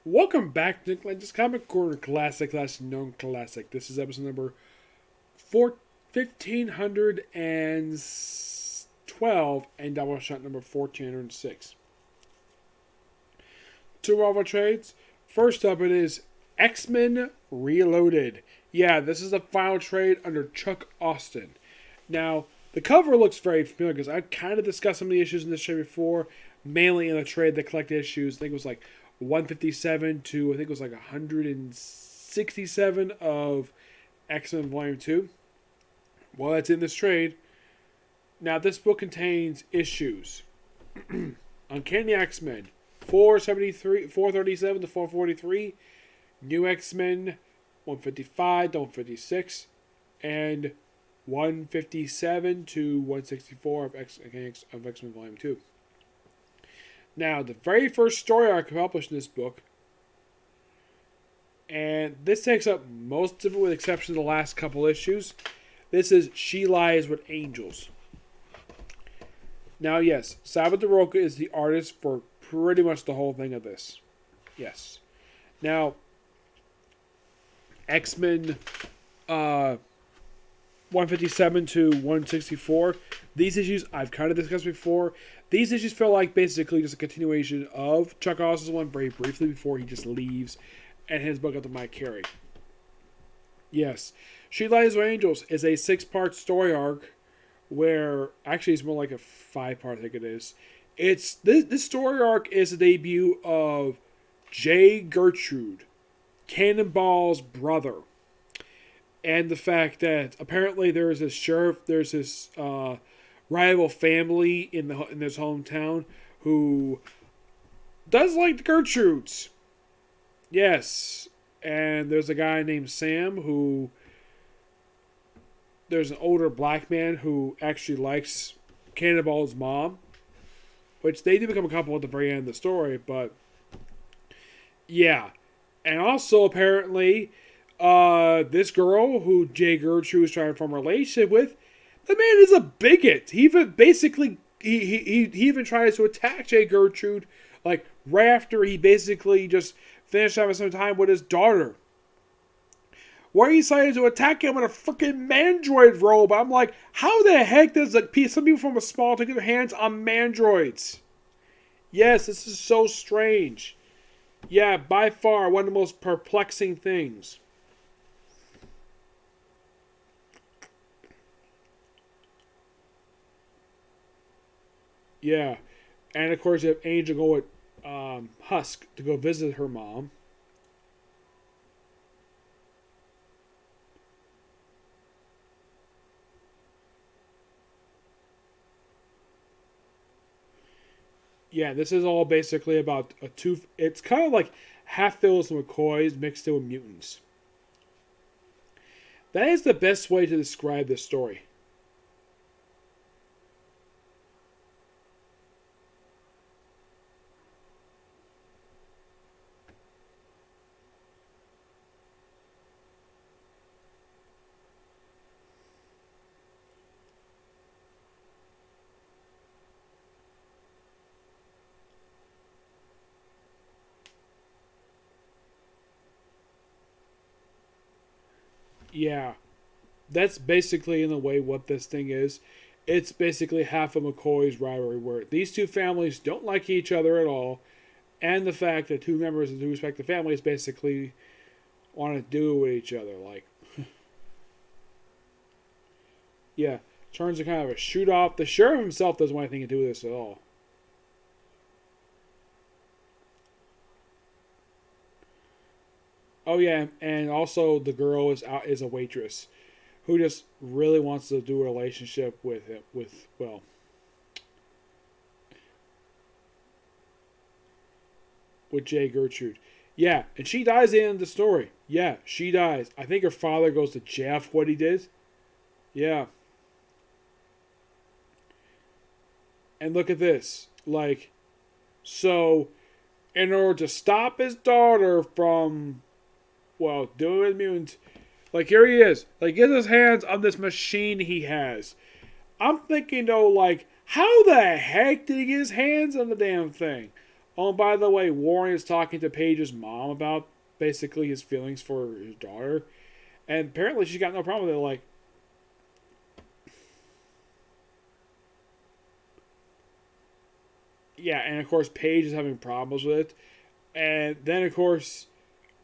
Welcome back to Lenz Comic Corner Classic / Known Classic. This is episode number 1512 and Doubleshot number 1406. Two Marvel trades. First up, it is X-Men Reloaded. Yeah, this is the final trade under Chuck Austin. Now, the cover looks very familiar because I kind of discussed some of the issues in this trade before, mainly in the trade that collected issues. I think it was like 157 to I think it was like 167 of X-Men Volume 2. Well, that's in this trade. Now, this book contains issues. Uncanny X-Men 437 to 443. New X-Men 155 to 156. And 157 to 164 of X-Men Volume 2. Now, the very first story arc published in this book, and this takes up most of it with the exception of the last couple issues. This is She Lies with Angels. Now, yes, Salvatore Roca is the artist for pretty much the whole thing of this. Yes. Now, X-Men 157 to 164. These issues I've kind of discussed before. These issues feel like basically just a continuation of Chuck Austin's one very briefly before he just leaves and hands book up to Mike Carey. Yes. She Lies with Angels is a 6-part story arc where actually it's more like a 5-part, I think it is. It's this story arc is the debut of Jay Gertrude, Cannonball's brother. And the fact that apparently there's this rival family in this hometown who does like the Gertrudes. Yes. And there's a guy named Sam who there's an older black man who actually likes Cannonball's mom, which they do become a couple at the very end of the story, but yeah. And also apparently this girl who Jay Gertrude is trying to form a relationship with, the man is a bigot. He even basically he even tries to attack Jay Gertrude like right after he basically just finished having some time with his daughter. Where he decided to attack him with a freaking mandroid robe. I'm like, how the heck does some people from a small town get their hands on mandroids? Yes, this is so strange. Yeah, by far one of the most perplexing things. Yeah. And of course you have Angel go with Husk to go visit her mom. Yeah, this is all basically about it's kind of like half Phillips and McCoys mixed in with mutants. That is the best way to describe this story. Yeah, that's basically in a way what this thing is. It's basically half of McCoy's rivalry where these two families don't like each other at all, and the fact that two members of two respective families basically want to do with each other. Like, yeah, turns to kind of a shoot off. The sheriff himself doesn't want anything to do with this at all. Oh yeah, and also the girl is a waitress who just really wants to do a relationship with him with Jay Gertrude. Yeah, and she dies at the end of the story. Yeah, she dies. I think her father goes to jail for what he did. Yeah. And look at this. Like, so in order to stop his daughter from doing mutant, like here he is. Like, gets his hands on this machine he has. I'm thinking though, like, how the heck did he get his hands on the damn thing? Oh, and by the way, Warren is talking to Paige's mom about basically his feelings for his daughter. And apparently she's got no problem with it. Like, yeah, and of course Paige is having problems with it. And then, of course,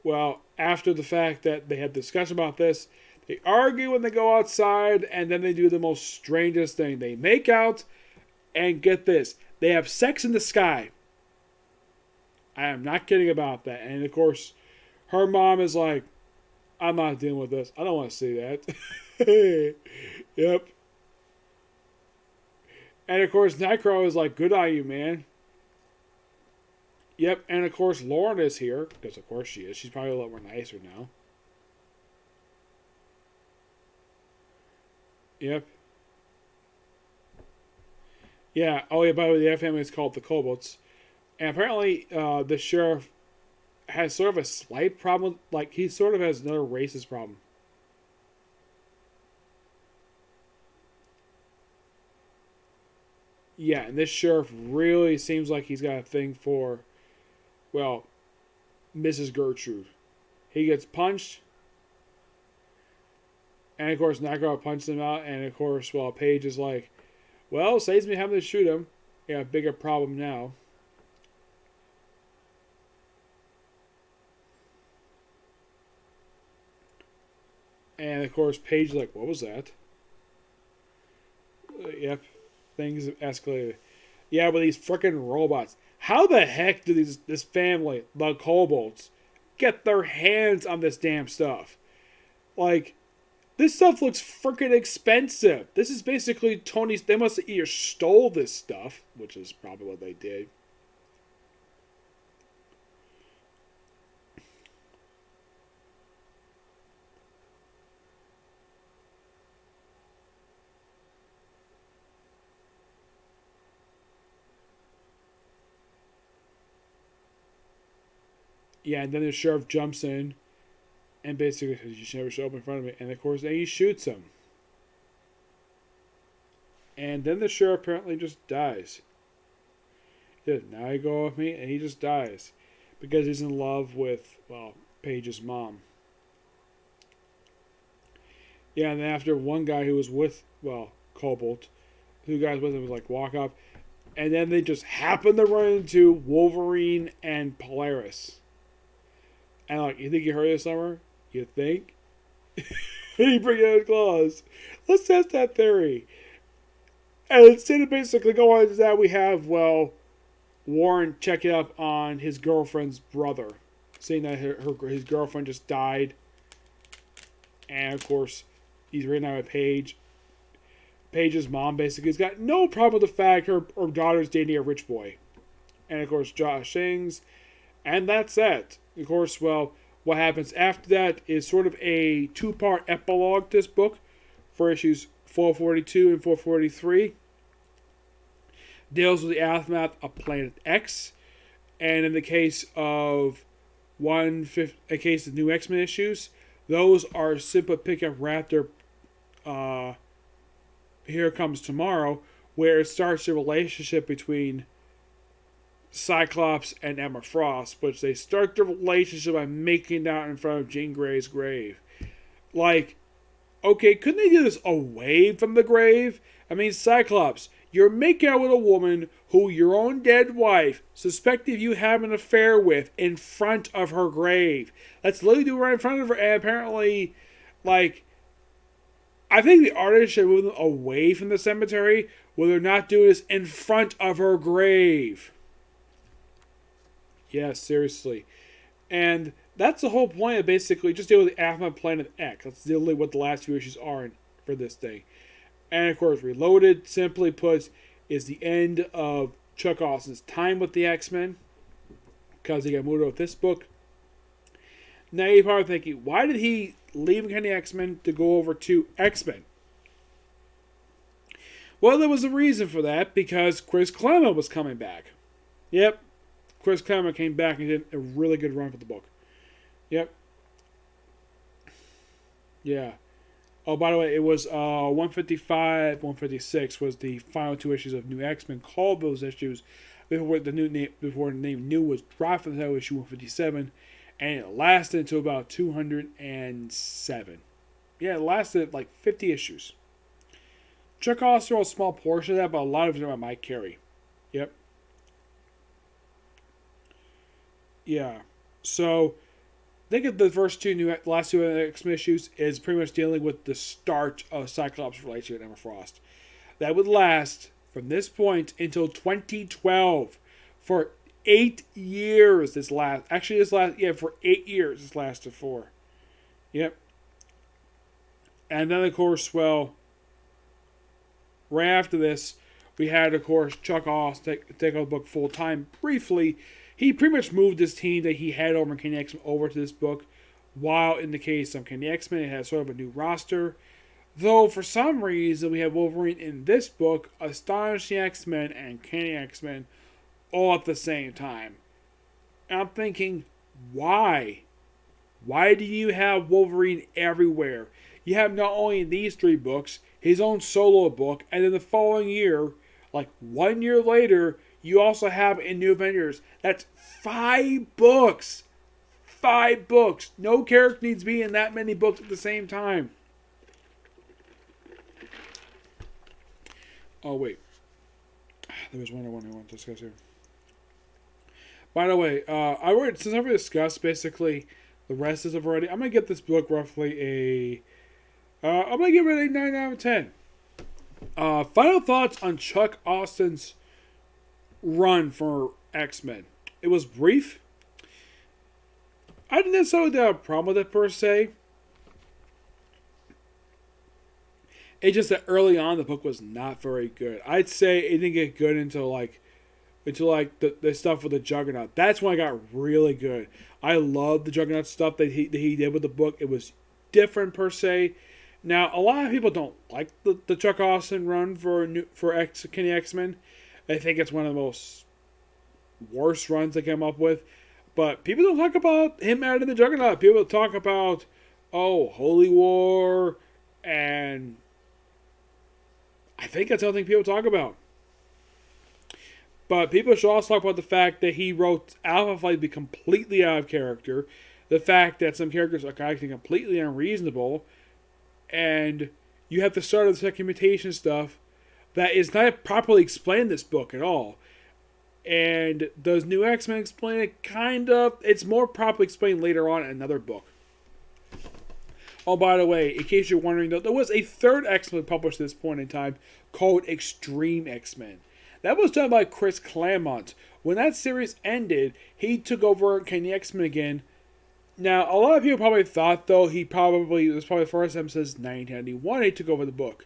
well, after the fact that they had discussion about this, they argue when they go outside, and then they do the most strangest thing. They make out, and get this, they have sex in the sky. I am not kidding about that. And of course, her mom is like, I'm not dealing with this. I don't want to see that. Yep. And of course, Nightcrawler is like, good on you, man. Yep. And of course, Lauren is here. Because of course she is. She's probably a lot more nicer now. Yep. Yeah. Oh, yeah, by the way, the F family is called the Kobolds. And apparently, the sheriff has sort of a slight problem. Like, he sort of has another racist problem. Yeah, and this sheriff really seems like he's got a thing for, well, Mrs. Gertrude. He gets punched, and of course, Nightcrawler punches him out, and of course, well, Paige is like, well, saves me having to shoot him. Yeah, bigger problem now. And of course, Paige is like, what was that? Yep, things have escalated. Yeah, but these freaking robots. How the heck do this family, the Kobolds, get their hands on this damn stuff? Like, this stuff looks freaking expensive. This is basically Tony's. They must have either stole this stuff, which is probably what they did. Yeah, and then the sheriff jumps in and basically says, you should never show up in front of me. And of course, then he shoots him. And then the sheriff apparently just dies. Yeah, now you go with me, and he just dies. Because he's in love with, well, Paige's mom. Yeah, and then after one guy who was with, well, Cobalt, two guys with him was like, walk up. And then they just happen to run into Wolverine and Polaris. And like, you think you heard this summer? You think? He bring out his claws. Let's test that theory. And instead of basically going to that, we have, well, Warren checking up on his girlfriend's brother. Seeing that his girlfriend just died. And of course, he's right now with Paige. Paige's mom basically has got no problem with the fact her daughter's dating a rich boy. And of course, Zsasz sings. And that's it. Of course, well, what happens after that is sort of a two-part epilogue to this book for issues 442 and 443. Deals with the aftermath of Planet X. And in the case of a case of new X-Men issues, those are simply pick up Raptor Here Comes Tomorrow, where it starts a relationship between Cyclops and Emma Frost, which they start the relationship by making out in front of Jean Grey's grave. Like, okay, couldn't they do this away from the grave? I mean, Cyclops, you're making out with a woman who your own dead wife suspected you have an affair with in front of her grave. Let's literally do it right in front of her, and apparently, like, I think the artist should move them away from the cemetery where they're not doing this in front of her grave. Yeah, seriously. And that's the whole point of basically just deal with the aftermath of Planet X. That's literally what the last few issues are for this thing. And of course, Reloaded, simply put, is the end of Chuck Austin's time with the X-Men. Because he got moved out with this book. Now you're probably thinking, why did he leave Uncanny X-Men to go over to X-Men? Well, there was a reason for that, because Chris Claremont was coming back. Yep, Chris Claremont came back and did a really good run for the book. Yep. Yeah. Oh, by the way, it was 155, 156 was the final two issues of New X-Men. Called those issues before the name new was dropped from the title issue 157, and it lasted until about 207. Yeah, it lasted like 50 issues. Chuck Auster wrote a small portion of that, but a lot of it was by Mike Carey. Yep. Yeah. So, I think the last two X-Men issues is pretty much dealing with the start of Cyclops' relationship with Emma Frost. That would last from this point until 2012 for 8 years. For 8 years this lasted for. Yep. And then, of course, well, right after this, we had, of course, Chuck Auster take over the book full time. Briefly, he pretty much moved this team that he had over in Kenny X-Men over to this book, while in the case of Kenny X-Men, it had sort of a new roster. Though, for some reason, we have Wolverine in this book, Astonishing X-Men, and Kenny X-Men all at the same time. And I'm thinking, why? Why do you have Wolverine everywhere? You have not only in these 3 books, his own solo book, and then the following year, like 1 year later, you also have in New Avengers. That's 5 books. 5 books. No character needs to be in that many books at the same time. Oh, wait. There was one I wanted to discuss here. By the way, since I've already discussed basically the rest of it already, I'm going to give this book roughly I'm going to give it a 9 out of 10. Final thoughts on Chuck Austen's run for X-Men. It was brief. I didn't necessarily have a problem with it per se. It's just that early on the book was not very good. I'd say it didn't get good until the stuff with the Juggernaut. That's when I got really good. I loved the Juggernaut stuff that he did with the book. It was different per se. Now, a lot of people don't like the Chuck Austen run for Kenny X-Men. I think it's one of the most worst runs they came up with. But people don't talk about him adding the Juggernaut. People talk about, Holy War, and I think that's the only thing people talk about. But people should also talk about the fact that he wrote Alpha Flight to be completely out of character. The fact that some characters are acting completely unreasonable. And you have the start of the second mutation stuff that is not properly explained in this book at all. And does New X-Men explain it? Kind of. It's more properly explained later on in another book. Oh, by the way, in case you're wondering, though, there was a third X-Men published at this point in time called Extreme X-Men. That was done by Chris Claremont. When that series ended, he took over Kenny X-Men again. Now, a lot of people probably thought, though, it was probably the first time since 1991 he took over the book.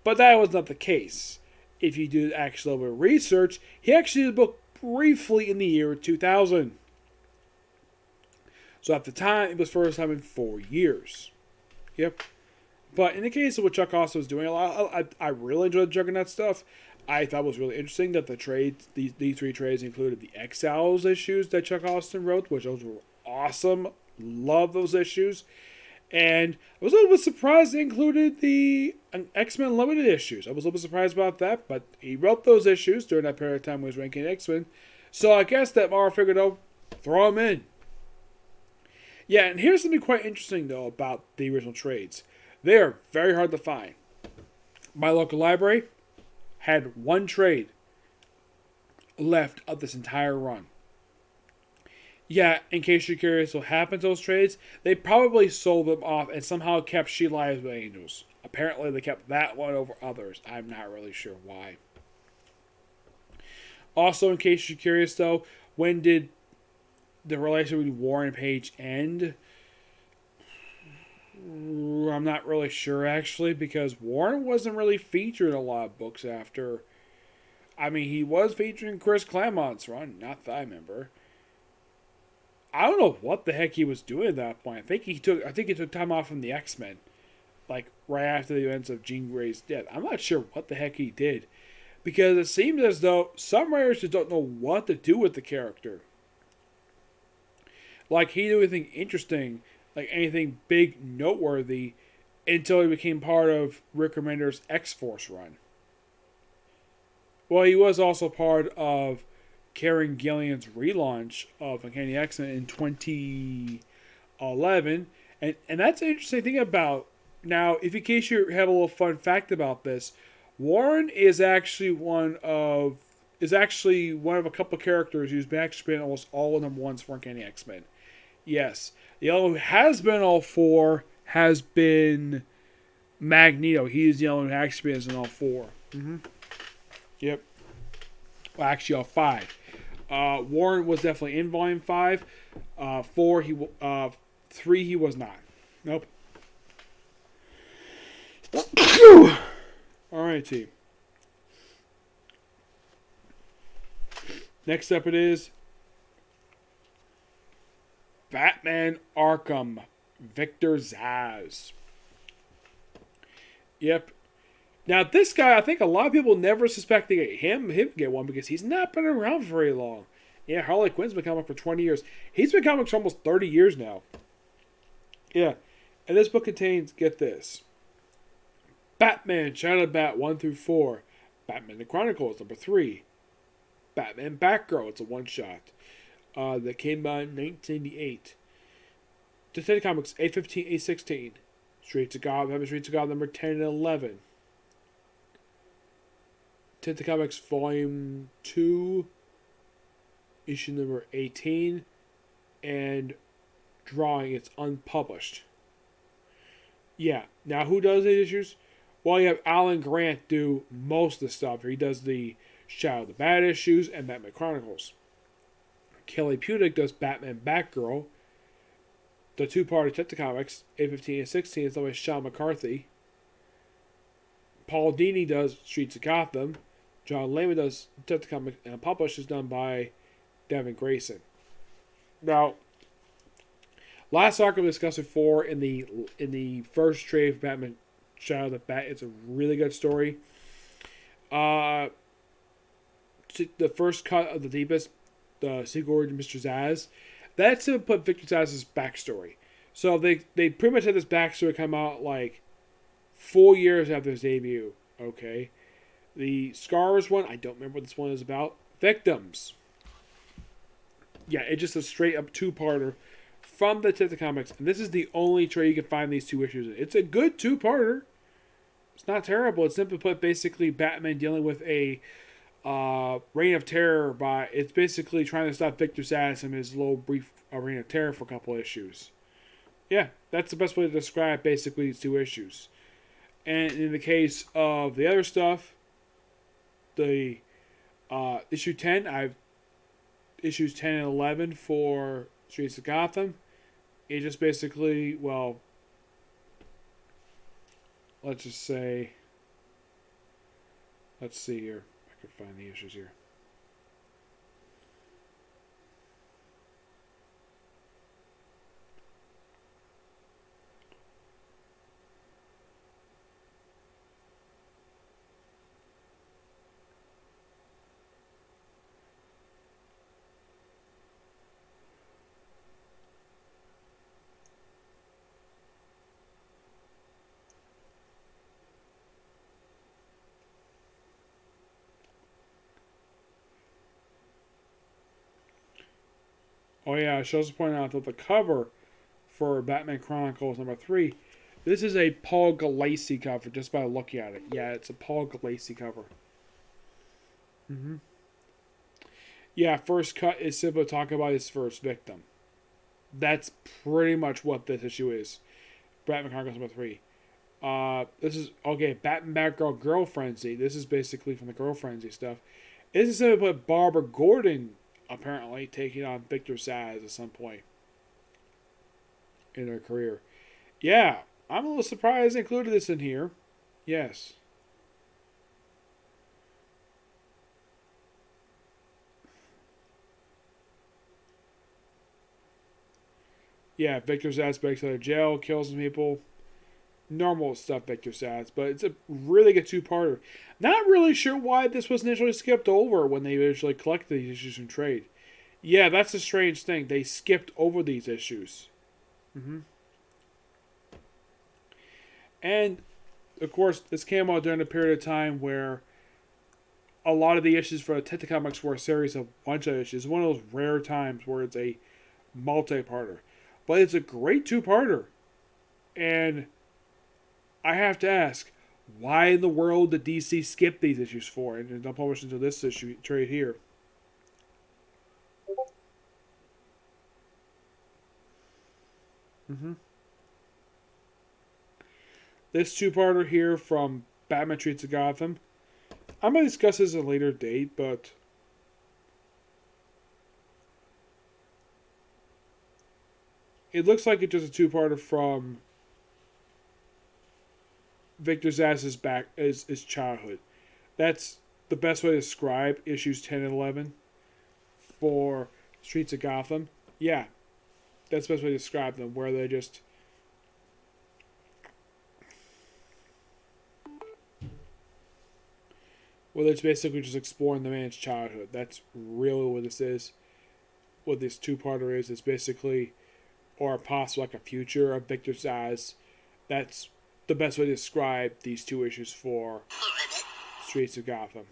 But that was not the case. If you do actually a little bit of research, he actually did the book briefly in the year 2000. So at the time, it was first time in 4 years. Yep. But in the case of what Chuck Austen was doing, I really enjoyed the Juggernaut stuff. I thought it was really interesting that the trades, these 3 trades included the Exiles issues that Chuck Austen wrote, which those were awesome. Love those issues. And I was a little bit surprised they included the X-Men Limited issues. I was a little bit surprised about that, but he wrote those issues during that period of time when he was ranking X-Men. So I guess that Mara figured out, throw them in. Yeah, and here's something quite interesting, though, about the original trades. They are very hard to find. My local library had 1 trade left of this entire run. Yeah, in case you're curious what happened to those trades, they probably sold them off and somehow kept She Lies with Angels. Apparently they kept that one over others. I'm not really sure why. Also, in case you're curious though, when did the relationship with Warren and Page end? I'm not really sure actually, because Warren wasn't really featured in a lot of books after. I mean, he was featured in Chris Claremont's run, not that I remember. I don't know what the heck he was doing at that point. I think he took time off from the X-Men, like right after the events of Jean Grey's death. I'm not sure what the heck he did, because it seems as though some writers just don't know what to do with the character. Like he didn't do anything interesting, like anything big, noteworthy, until he became part of Rick Remender's X-Force run. Well, he was also part of Karen Gillian's relaunch of Uncanny X-Men in 2011. And that's an interesting thing about. Now, if in case you have a little fun fact about this, Warren is actually one of a couple characters who's actually been almost all number ones for Uncanny X-Men. Yes. The other who has been all four has been Magneto. He's the only one who actually has been all four. Mm-hmm. Yep. Well, actually, all five. Warren was definitely in Volume 5. 3, he was not. Nope. Alright, team. Next up it is Batman Arkham, Victor Zsasz. Yep. Now this guy, I think a lot of people never suspected him get one because he's not been around for very long. Yeah, Harley Quinn's been comic for 20 years. He's been comics for almost 30 years now. Yeah. And this book contains, get this, Batman Shadow Bat 1 through 4, Batman the Chronicles number 3, Batman Batgirl, it's a one-shot, that came out in 1988. Detective Comics 815, 816, Streets of God, Batman Streets of God number 10 and 11. Detective Comics Volume 2, issue number 18, and drawing, it's unpublished. Yeah, now who does these issues? Well, you have Alan Grant do most of the stuff. He does the Shadow of the Bat issues and Batman Chronicles. Kelly Pudick does Batman Batgirl. The two-part Detective Comics, 815 and 16, is done by Sean McCarthy. Paul Dini does Streets of Gotham. John Layman does Detective Comics, and published is done by Devin Grayson. Now, last arc we discussed before in the first trade of Batman Shadow of the Bat. It's a really good story. The first cut of the deepest, the sequel to Mr. Zazz, that's to put Victor Zazz's backstory. So they pretty much had this backstory come out like 4 years after his debut. Okay, the Scars one, I don't remember what this one is about. Victims. Yeah, it's just a straight up two-parter from the Detective Comics, and this is the only trade you can find these two issues in. It's a good two-parter. It's not terrible. It's simply put, basically Batman dealing with a reign of terror it's basically trying to stop Victor Zsasz in his little brief reign of terror for a couple issues. Yeah, that's the best way to describe basically these two issues. And in the case of the other stuff, the issue 10, issues 10 and 11 for Streets of Gotham. It just basically, well, let's just say, let's see here. I can find the issues here. Oh yeah, I should also point out that the cover for Batman Chronicles number 3, this is a Paul Gulacy cover, just by looking at it. Yeah, it's a Paul Gulacy cover. Mm-hmm. Yeah, first cut is simply talking about his first victim. That's pretty much what this issue is. Batman Chronicles number 3. This is, okay, Batman Batgirl Girl Frenzy. This is basically from the Girl Frenzy stuff. This is simply put Barbara Gordon apparently taking on Victor Zsasz at some point in her career. Yeah, I'm a little surprised they included this in here. Yes. Yeah, Victor Zsasz breaks out of jail, kills some people. Normal stuff, Victor Zsasz, but it's a really good two-parter. Not really sure why this was initially skipped over when they initially collected these issues from trade. Yeah, that's a strange thing. They skipped over these issues. Mm-hmm. And, of course, this came out during a period of time where a lot of the issues for Detective Comics were a series of one-shot issues. One of those rare times where it's a multi-parter. But it's a great two-parter. And I have to ask, why in the world did DC skip these issues for and don't publish until this issue trade here? This two-parter here from Batman Streets of Gotham. I'm going to discuss this at a later date, but it looks like it's just a two-parter from Victor Zazz's his childhood. That's the best way to describe issues 10 and 11 for Streets of Gotham. Yeah, that's the best way to describe them, where they just... Well, it's basically just exploring the man's childhood. That's really what this is. What this two-parter is. It's basically, or possibly like a future of Victor Zsasz. That's the best way to describe these two issues for Streets of Gotham.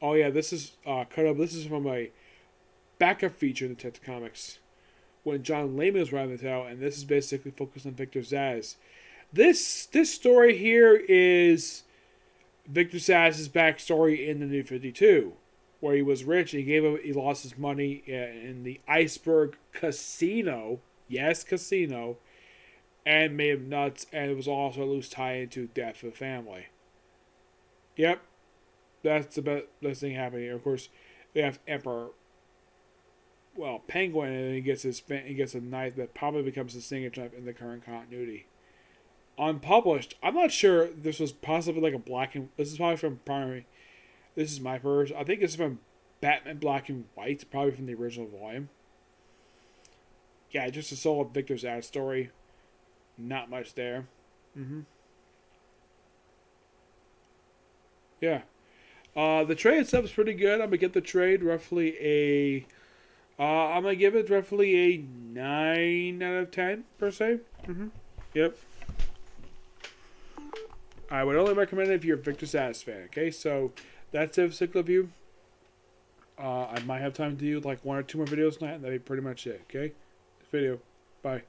Oh yeah, this is cut up. This is from a backup feature in Detective Comics when John Layman was writing this out, and this is basically focused on Victor Zsasz. This story here is Victor Zazz's backstory in the New 52, where he was rich. He lost his money in the Iceberg Casino. Yes, casino. And made him nuts, and it was also a loose tie into death of the family. Yep. That's the best thing happening here. Of course, they have Emperor, Penguin, and he gets a knife that probably becomes his signature knife in the current continuity. Unpublished. I'm not sure this was possibly like a black and... This is probably from primary... This is my version. I think it's from Batman Black and White, probably from the original volume. Yeah, just a solid Victor Zsasz story. Not much there. Yeah. The trade itself is pretty good. I'm going to get the trade roughly I'm going to give it roughly a 9 out of 10, per se. Yep. I would only recommend it if you're a Victor Zsasz fan, okay? So, that's it for Cycle of You. I might have time to do like 1 or 2 more videos tonight, and that'd be pretty much it, okay? This video. Bye.